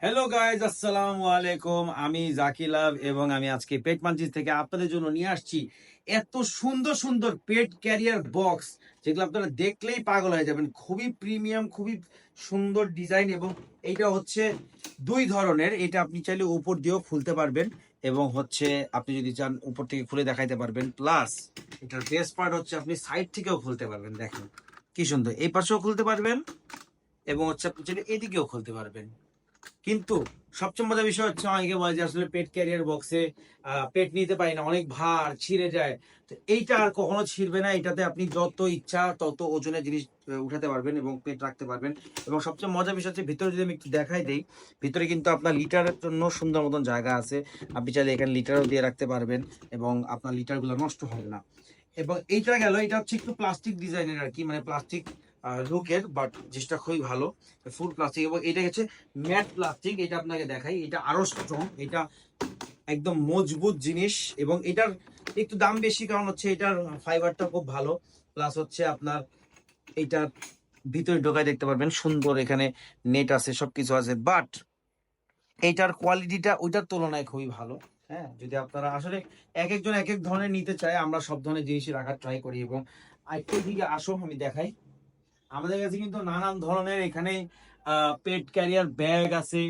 Hello guys, আসসালামু আলাইকুম। আমি জাকি লাভ এবং আমি আজকে পেট মাঞ্চিস থেকে আপনাদের জন্য নিয়ে আসছি এত সুন্দর সুন্দর পেট ক্যারিয়ার বক্স, যেগুলো আপনারা দেখলেই পাগল হয়ে যাবেন। খুবই প্রিমিয়াম, খুবই সুন্দর ডিজাইন। এবং এইটা হচ্ছে দুই ধরনের। এটা আপনি চাইলে উপর দিয়েও খুলতে পারবেন এবং হচ্ছে আপনি যদি চান উপর থেকে খুলে দেখাইতে পারবেন। প্লাস এটার বেস্ট পার্ট হচ্ছে আপনি সাইড থেকেও খুলতে পারবেন। দেখেন কি সুন্দর, এই পাশেও খুলতে পারবেন এবং হচ্ছে আপনি চাইলে এদিকেও খুলতে পারবেন। কিন্তু সবচেয়ে মজার বিষয় হচ্ছে, অনেকে বলে যে আসলে পেট ক্যারিয়ার বক্সে পেট নিতে পারি না, অনেক ভার, ছিঁড়ে যায়। তো এইটা আর কখনো ছিঁড়বে না। এটাতে আপনি যত ইচ্ছা তত ওজনের জিনিস উঠাতে পারবেন এবং পেট রাখতে পারবেন। এবং সবচেয়ে মজার বিষয় হচ্ছে, ভিতরে যদি আমি একটু দেখাই দেই, ভিতরে কিন্তু আপনার লিটারের জন্য সুন্দর মতন জায়গা আছে। আপনি চাইলে এখানে লিটারও দিয়ে রাখতে পারবেন এবং আপনার লিটারগুলো নষ্ট হবে না। এবং এইটা গেল, এটা হচ্ছে একটু প্লাস্টিক ডিজাইনের আর কি, মানে প্লাস্টিক লুকের, বাট জিনিসটা খুবই ভালো, ফুল প্লাস্টিক। এবং এটা হচ্ছে ম্যাট প্লাস্টিক। এটা আপনাকে দেখাই, এটা আরো স্ট্রং, এটা একদম মজবুত জিনিস। এবং এটার একটু দাম বেশি, কারণ হচ্ছে এটার ফাইবারটা খুব ভালো। প্লাস হচ্ছে আপনার এইটার ভিতরে ঢোকায় দেখতে পারবেন সুন্দর, এখানে নেট আছে, সবকিছু আছে। বাট এইটার কোয়ালিটিটা ওইটার তুলনায় খুবই ভালো। হ্যাঁ, যদি আপনারা আসলে এক একজন এক এক ধরনের নিতে চায়, আমরা সব ধরনের জিনিসই রাখার ট্রাই করি। এবং আরেকটার দিকে আসো, আমি দেখাই। আমাদের কাছে কিন্তু নানান ধরনের এখানে পেট ক্যারিয়ার ব্যাগ আছে,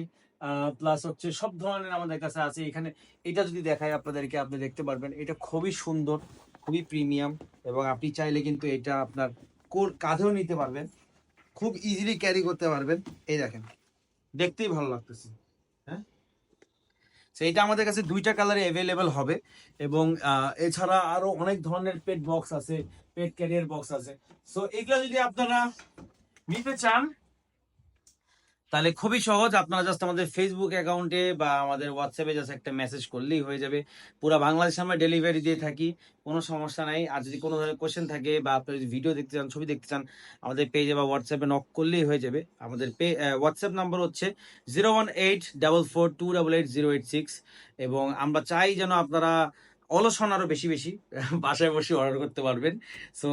প্লাস হচ্ছে সব ধরনের আমাদের কাছে আছে এখানে। এটা যদি দেখাই আপনাদেরকে, আপনি দেখতে পারবেন এটা খুবই সুন্দর, খুবই প্রিমিয়াম। এবং আপনি চাইলে কিন্তু এটা আপনার কাঁধেও নিতে পারবেন, খুব ইজিলি ক্যারি করতে পারবেন। এই দেখেন, দেখতেই ভালো লাগতেছে। হ্যাঁ, সেইটা আমাদের কাছে দুইটা কালারে অ্যাভেলেবেল হবে। এবং এছাড়া আরো অনেক ধরনের পেট বক্স আছে, পেট ক্যারিয়ার বক্স আছে। সো এগুলো যদি আপনারা নিতে চান, তাহলে খুবই সহজ। আপনারা জাস্ট আমাদের ফেসবুক অ্যাকাউন্টে বা আমাদের হোয়াটসঅ্যাপে জাস্ট একটা মেসেজ করলেই হয়ে যাবে। পুরো বাংলাদেশে আমরা ডেলিভারি দিয়ে থাকি, কোনো সমস্যা নাই। আর যদি কোনো ধরনের কোশ্চেন থাকে বা আপনি যদি ভিডিও দেখতে চান, ছবি দেখতে চান, আমাদের পেজে বা হোয়াটসঅ্যাপে নক করলেই হয়ে যাবে। আমাদের হোয়াটসঅ্যাপ নাম্বার হচ্ছে 01844288086। এবং আমরা চাই যেন আপনারা অলস হন আরো বেশি বেশি, বাসায় বসে অর্ডার করতে পারবেন। সো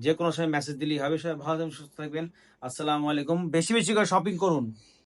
যে কোনো সময় মেসেজ দিলেই হবে। সবাই ভালো থাকবেন, সুস্থ থাকবেন। আসসালামু আলাইকুম। বেশি বেশি করে শপিং করুন।